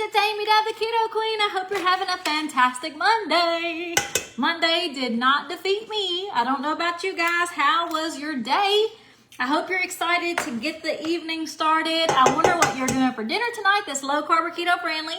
it's Amy, the Keto Queen. I hope you're having a fantastic Monday. Monday did not defeat me. I don't know about you guys. How was your day? I hope you're excited to get the evening started. I wonder what you're doing for dinner tonight that's low carb or keto friendly.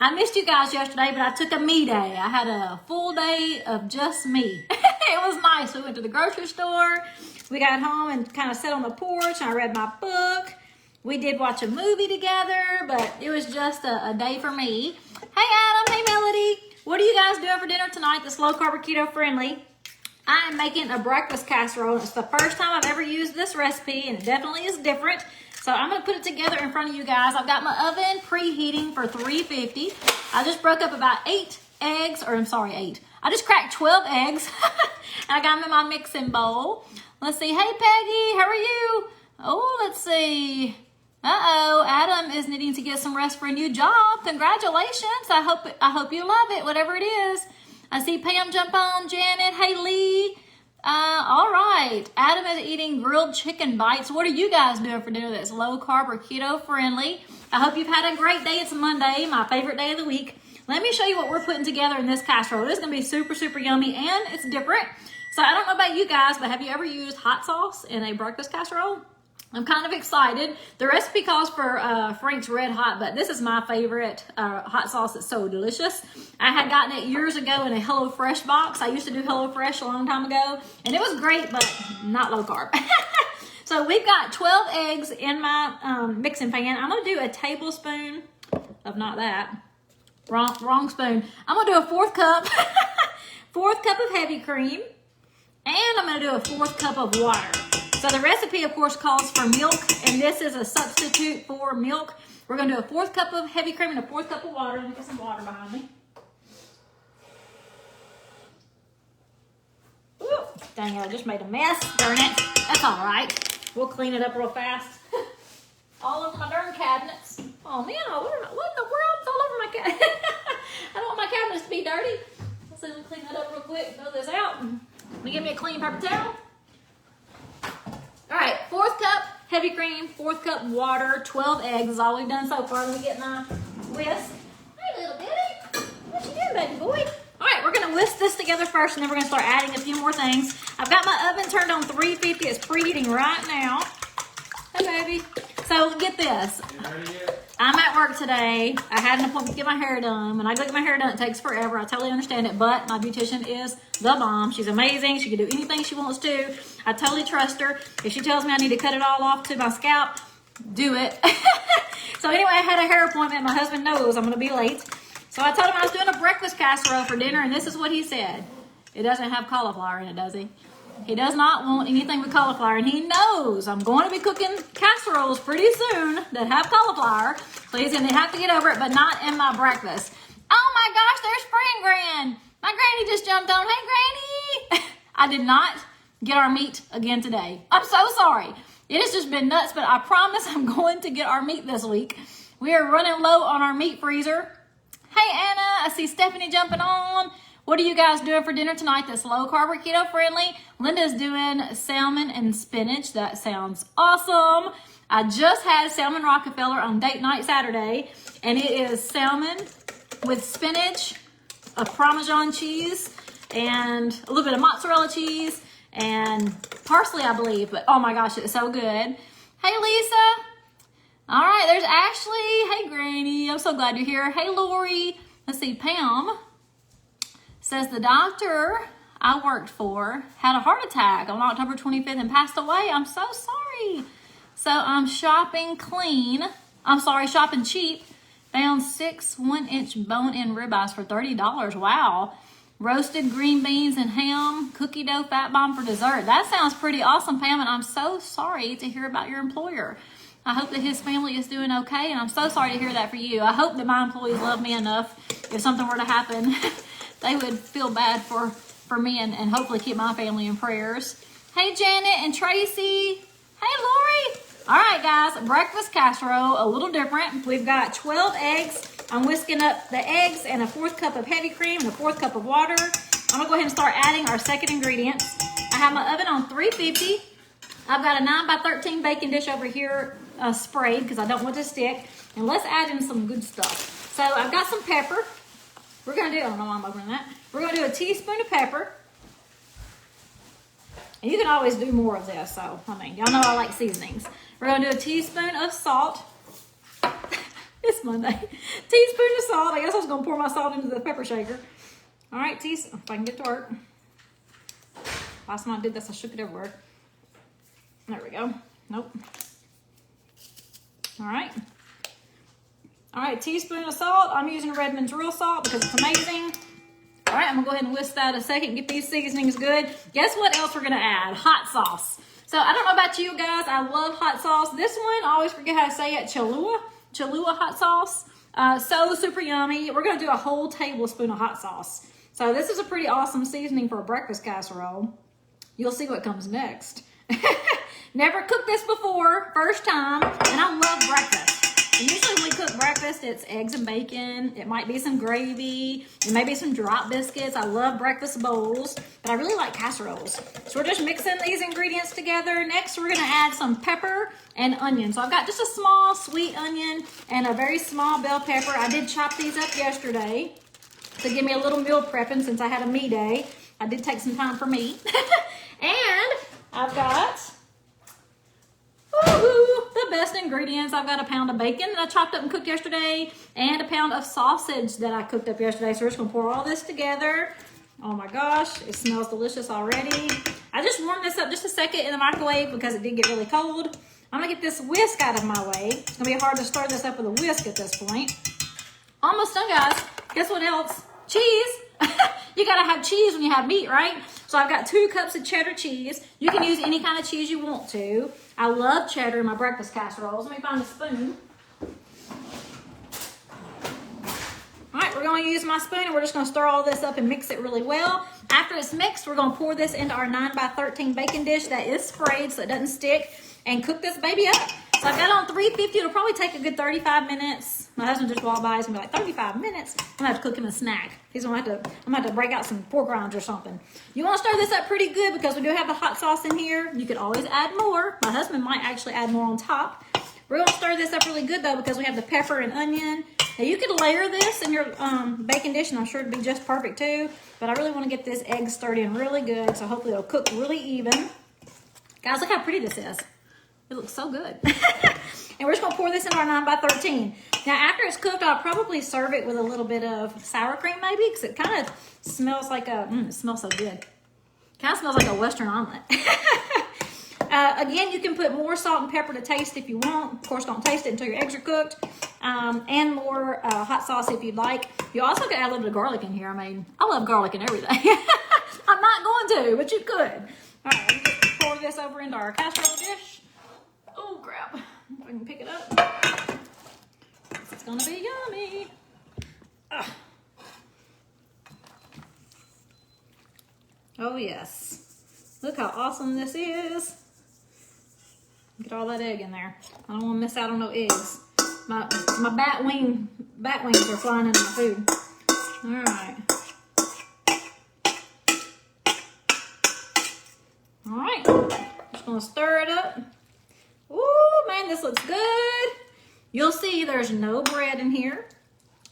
I missed you guys yesterday, but I took a me day. I had a full day of just me. It was nice. We went to the grocery store. We got home and kind of sat on the porch and I read my book. We did watch a movie together, but it was just a day for me. Hey Adam, hey Melody. What are you guys doing for dinner tonight that's low carb or keto friendly? I am making a breakfast casserole. It's the first time I've ever used this recipe and it definitely is different. So I'm going to put it together in front of you guys. I've got my oven preheating for 350. I just broke up about 8 eggs, or I'm sorry, 8. I just cracked 12 eggs and I got them in my mixing bowl. Let's see. Hey Peggy, how are you? Oh, let's see. Uh-oh, Adam is needing to get some rest for a new job. Congratulations. I hope you love it, whatever it is. I see Pam jump on, Janet. Hey, Lee. All right. Adam is eating grilled chicken bites. What are you guys doing for dinner that's low carb or keto friendly? I hope you've had a great day. It's Monday, my favorite day of the week. Let me show you what we're putting together in this casserole. It's going to be super, super yummy, and it's different. So I don't know about you guys, but have you ever used hot sauce in a breakfast casserole? I'm kind of excited. The recipe calls for Frank's Red Hot, but this is my favorite hot sauce. It's so delicious. I had gotten it years ago in a HelloFresh box. I used to do HelloFresh a long time ago, and it was great, but not low carb. So we've got 12 eggs in my mixing pan. I'm going to do a tablespoon of not that. Wrong spoon. I'm going to do a 4th cup. 4th cup of heavy cream. And I'm going to do a 4th cup of water. So the recipe, of course, calls for milk, and this is a substitute for milk. We're going to do a 4th cup of heavy cream and a 4th cup of water. Let me get some water behind me. Ooh, dang it, I just made a mess. Darn it. That's all right. We'll clean it up real fast. All over my darn cabinets. Oh, man, what in the world? It's all over my cabinet. I don't want my cabinets to be dirty. Let's see, let me clean that up real quick. Throw this out. Let me get me a clean paper towel. All right, 4th cup heavy cream, 4th cup water, 12 eggs is all we've done so far. Let me get my whisk. Hey, little bitty. What you doing, baby boy? All right, we're going to whisk this together first, and then we're going to start adding a few more things. I've got my oven turned on 350. It's preheating right now. Hey, baby. So get this. I'm at work today. I had an appointment to get my hair done. When I go get my hair done, it takes forever. I totally understand it, but my beautician is the bomb. She's amazing. She can do anything she wants to. I totally trust her. If she tells me I need to cut it all off to my scalp, do it. So anyway, I had a hair appointment. My husband knows I'm going to be late. So I told him I was doing a breakfast casserole for dinner, and this is what he said. It doesn't have cauliflower in it, does he? He does not want anything with cauliflower, and he knows I'm going to be cooking casseroles pretty soon that have cauliflower. So he's going to have to get over it, but not in my breakfast. Oh my gosh, there's Spring Gran. My granny just jumped on. Hey, Granny. I did not get our meat again today. I'm so sorry. It has just been nuts, but I promise I'm going to get our meat this week. We are running low on our meat freezer. Hey, Anna. I see Stephanie jumping on. What are you guys doing for dinner tonight that's low carb or keto friendly? Linda's doing salmon and spinach. That sounds awesome. I just had salmon Rockefeller on date night Saturday, and it is salmon with spinach, a Parmesan cheese, and a little bit of mozzarella cheese, and parsley, I believe. But oh my gosh, it's so good. Hey, Lisa. All right, there's Ashley. Hey, Granny. I'm so glad you're here. Hey, Lori. Let's see, Pam says the doctor I worked for had a heart attack on October 25th and passed away. I'm so sorry. So I'm shopping cheap. Found 6 1-inch bone-in ribeyes for $30. Wow. Roasted green beans and ham, cookie dough fat bomb for dessert. That sounds pretty awesome, Pam, and I'm so sorry to hear about your employer. I hope that his family is doing okay, and I'm so sorry to hear that for you. I hope that my employees love me enough if something were to happen. They would feel bad for me and hopefully keep my family in prayers. Hey, Janet and Tracy. Hey, Lori. All right, guys, breakfast casserole, a little different. We've got 12 eggs. I'm whisking up the eggs and a 4th cup of heavy cream and a 4th cup of water. I'm going to go ahead and start adding our second ingredients. I have my oven on 350. I've got a 9 by 13 baking dish over here sprayed because I don't want it to stick. And let's add in some good stuff. So I've got some pepper. We're gonna do, I don't know why I'm opening that. We're gonna do a teaspoon of pepper. And you can always do more of this, so, I mean, y'all know I like seasonings. We're gonna do a teaspoon of salt. It's Monday. Teaspoon of salt. I guess I was gonna pour my salt into the pepper shaker. All right, if I can get to work. Last time I did this, I shook it everywhere. There we go. Nope. All right. All right, teaspoon of salt. I'm using Redmond's real salt because it's amazing. All right, I'm gonna go ahead and whisk that a second, get these seasonings good. Guess what else we're gonna add? Hot sauce. So I don't know about you guys, I love hot sauce. This one, I always forget how to say it, Cholula hot sauce. So super yummy. We're gonna do a whole tablespoon of hot sauce. So this is a pretty awesome seasoning for a breakfast casserole. You'll see what comes next. Never cooked this before, first time, and I love breakfast. And usually when we cook breakfast, it's eggs and bacon. It might be some gravy. It may be some drop biscuits. I love breakfast bowls, but I really like casseroles. So we're just mixing these ingredients together. Next, we're gonna add some pepper and onion. So I've got just a small sweet onion and a very small bell pepper. I did chop these up yesterday to give me a little meal prepping since I had a me day. I did take some time for me. And I've got the best ingredients. I've got a pound of bacon that I chopped up and cooked yesterday and a pound of sausage that I cooked up yesterday. So we're just gonna pour all this together. Oh my gosh, it smells delicious already. I just warmed this up just a second in the microwave because it did get really cold. I'm gonna get this whisk out of my way. It's gonna be hard to stir this up with a whisk at this point. Almost done, guys. Guess what else? Cheese. You gotta have cheese when you have meat, right? So I've got 2 cups of cheddar cheese. You can use any kind of cheese you want to. I love cheddar in my breakfast casseroles. Let me find a spoon. All right, we're gonna use my spoon and we're just gonna stir all this up and mix it really well. After it's mixed, we're gonna pour this into our 9x13 baking dish that is sprayed so it doesn't stick and cook this baby up. So I've got it on 350. It'll probably take a good 35 minutes. My husband just walked by. He's gonna be like, 35 minutes? I'm gonna have to cook him a snack. I'm gonna have to break out some pork rinds or something. You wanna stir this up pretty good because we do have the hot sauce in here. You could always add more. My husband might actually add more on top. We're gonna stir this up really good though because we have the pepper and onion. Now you could layer this in your baking dish and I'm sure it'd be just perfect too. But I really wanna get this egg stirred in really good so hopefully it'll cook really even. Guys, look how pretty this is. It looks so good. And we're just gonna pour this in our 9x13. Now after it's cooked, I'll probably serve it with a little bit of sour cream maybe because it kind of smells like a, it smells so good. Kind of smells like a Western omelet. Again, you can put more salt and pepper to taste if you want. Of course, don't taste it until your eggs are cooked. And more hot sauce if you'd like. You also could add a little bit of garlic in here. I mean, I love garlic and everything. I'm not going to, but you could. All right, let me just pour this over into our casserole dish. Oh, crap. If I can pick it up. It's gonna be yummy. Ugh. Oh, yes. Look how awesome this is. Get all that egg in there. I don't want to miss out on no eggs. My bat wings are flying into my food. All right. All right. Just gonna stir it up. Ooh, man, this looks good. You'll see there's no bread in here.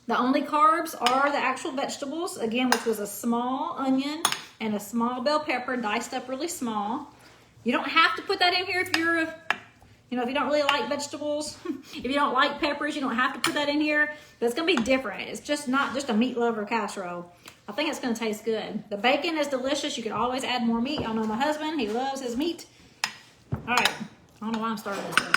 The only carbs are the actual vegetables, again, which was a small onion and a small bell pepper diced up really small. You don't have to put that in here if you're, if you don't really like vegetables. If you don't like peppers, you don't have to put that in here. But it's gonna be different. It's just not just a meat lover casserole. I think it's gonna taste good. The bacon is delicious. You can always add more meat. Y'all know my husband, he loves his meat. All right. I don't know why I'm starting this way.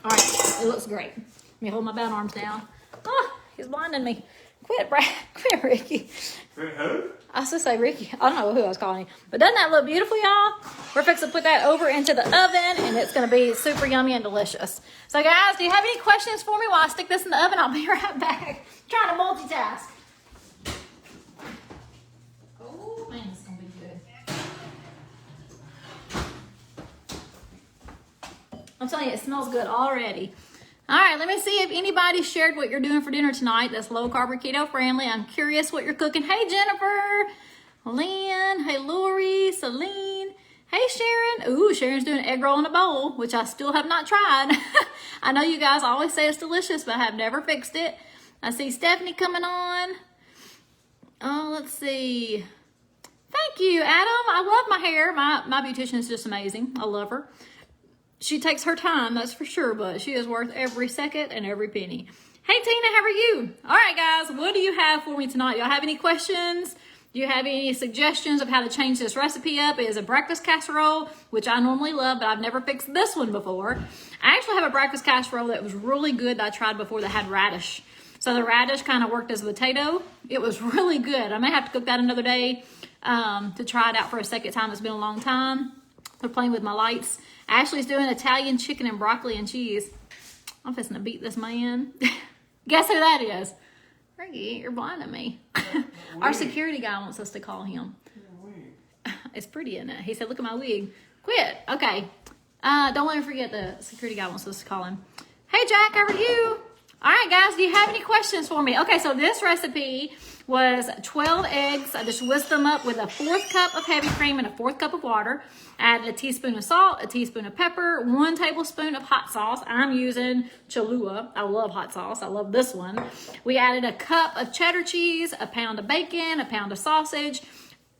All right, it looks great. Let me hold my bat arms down. Oh, he's blinding me. Quit, Brad. Quit, Ricky. Quit who? I was supposed to say Ricky. I don't know who I was calling him. But doesn't that look beautiful, y'all? We're fixing to put that over into the oven, and it's going to be super yummy and delicious. So, guys, do you have any questions for me while I stick this in the oven? I'll be right back. I'm trying to multitask. Oh, man, this is going to be good. I'm telling you, it smells good already. All right, let me see if anybody shared what you're doing for dinner tonight that's low carb or keto friendly. I'm curious what you're cooking. Hey, Jennifer, Lynn, hey, Lori, Celine, hey, Sharon. Ooh, Sharon's doing an egg roll in a bowl, which I still have not tried. I know you guys always say it's delicious, but I have never fixed it. I see Stephanie coming on. Oh, let's see. Thank you, Adam. I love my hair. My beautician is just amazing. I love her. She takes her time, that's for sure, but she is worth every second and every penny. Hey, Tina, how are you? All right, guys, what do you have for me tonight? Y'all have any questions? Do you have any suggestions of how to change this recipe up? It is a breakfast casserole, which I normally love, but I've never fixed this one before. I actually have a breakfast casserole that was really good that I tried before that had radish. So the radish kind of worked as a potato. It was really good. I may have to cook that another day to try it out for a second time. It's been a long time. They're playing with my lights. Ashley's doing Italian chicken and broccoli and cheese. I'm fixing to beat this man. Guess who that is? Reggie, you're blinding me. Our security guy wants us to call him. It's pretty, isn't it? He said, look at my wig. Quit. Okay. Don't let me forget the security guy wants us to call him. Hey, Jack, how are you? All right, guys, do you have any questions for me? Okay, so this recipe was 12 eggs. I just whisked them up with a 1/4 cup of heavy cream and a 1/4 cup of water. Added a teaspoon of salt, a teaspoon of pepper, 1 tablespoon of hot sauce. I'm using Cholula. I love hot sauce. I love this one. We added a cup of cheddar cheese, a pound of bacon, a pound of sausage,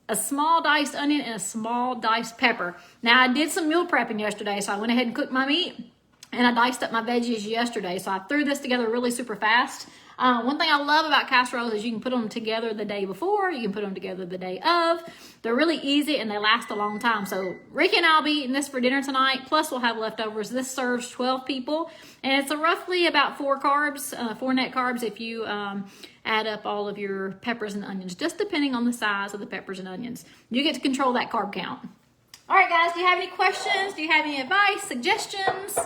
a small diced onion, and a small diced pepper. Now, I did some meal prepping yesterday, so I went ahead and cooked my meat. And I diced up my veggies yesterday, so I threw this together really super fast. One thing I love about casseroles is you can put them together the day before, you can put them together the day of. They're really easy and they last a long time. So Ricky and I will be eating this for dinner tonight, plus we'll have leftovers. This serves 12 people, and it's roughly about 4 carbs, 4 net carbs if you add up all of your peppers and onions, just depending on the size of the peppers and onions. You get to control that carb count. All right, guys, do you have any questions? Do you have any advice, suggestions?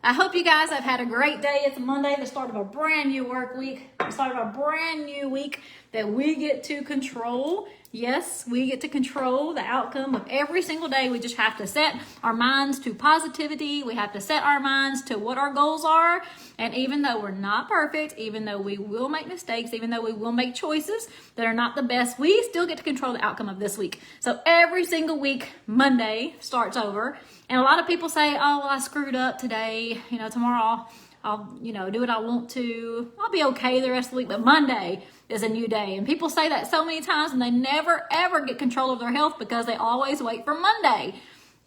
I hope you guys have had a great day. It's Monday, the start of a brand new work week, the start of a brand new week that we get to control. Yes, we get to control the outcome of every single day. We just have to set our minds to positivity. We have to set our minds to what our goals are. And even though we're not perfect, even though we will make mistakes, even though we will make choices that are not the best, we still get to control the outcome of this week. So every single week, Monday starts over. And a lot of people say, oh, well, I screwed up today. You know, tomorrow I'll do what I want to. I'll be okay the rest of the week. But Monday is a new day. And people say that so many times and they never, ever get control of their health because they always wait for Monday.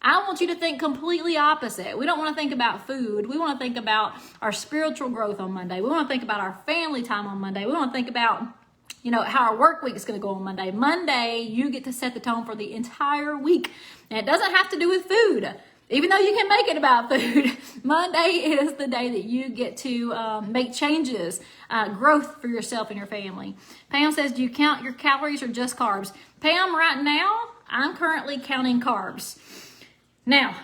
I want you to think completely opposite. We don't want to think about food. We want to think about our spiritual growth on Monday. We want to think about our family time on Monday. We want to think about, how our work week is going to go on Monday. Monday, you get to set the tone for the entire week. And it doesn't have to do with food. Even though you can make it about food, Monday is the day that you get to make changes, growth for yourself and your family. Pam says, do you count your calories or just carbs? Pam, right now, I'm currently counting carbs. Now,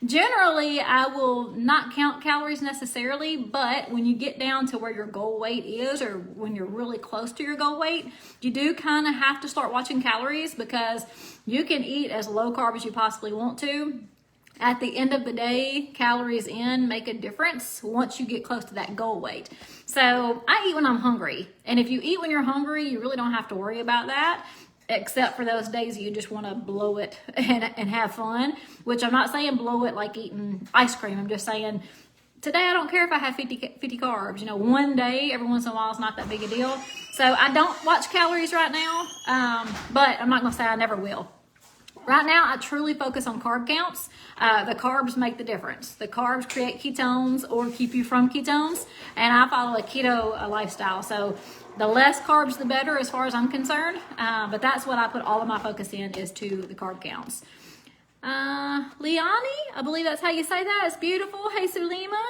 generally, I will not count calories necessarily, but when you get down to where your goal weight is, or when you're really close to your goal weight, you do kind of have to start watching calories, because you can eat as low carb as you possibly want to. At the end of the day, calories in make a difference once you get close to that goal weight. So I eat when I'm hungry. And if you eat when you're hungry, you really don't have to worry about that, except for those days you just want to blow it and have fun, which I'm not saying blow it like eating ice cream. I'm just saying today I don't care if I have 50 carbs. One day, every once in a while, it's not that big a deal. So I don't watch calories right now, but I'm not going to say I never will. Right now, I truly focus on carb counts. The carbs make the difference. The carbs create ketones or keep you from ketones, and I follow a keto lifestyle. So the less carbs, the better as far as I'm concerned, but that's what I put all of my focus in, is to the carb counts. Liani, I believe that's how you say that. It's beautiful. Hey, Sulima.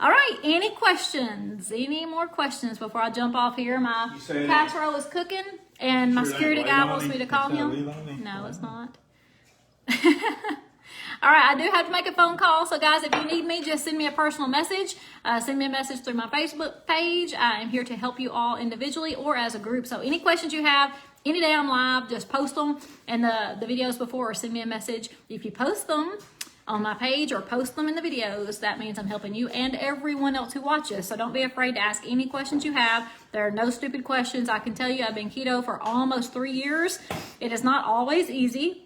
All right, any questions? Any more questions before I jump off here? My casserole is cooking, and my security guy wants me to call him. No, it's not. All right, I do have to make a phone call. So, guys, if you need me, just send me a personal message. Send me a message through my Facebook page. I am here to help you all individually or as a group. So any questions you have, any day I'm live, just post them in the videos before, or send me a message. If you post them on my page or post them in the videos, that means I'm helping you and everyone else who watches. So don't be afraid to ask any questions you have. There are no stupid questions. I can tell you I've been keto for almost 3 years. It is not always easy.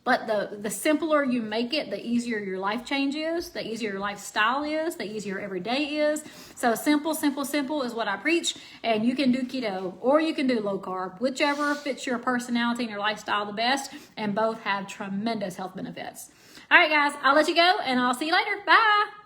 But the simpler you make it, the easier your life change is, the easier your lifestyle is, the easier every day is. So simple, simple, simple is what I preach. And you can do keto or you can do low carb, whichever fits your personality and your lifestyle the best. And both have tremendous health benefits. All right, guys, I'll let you go and I'll see you later. Bye.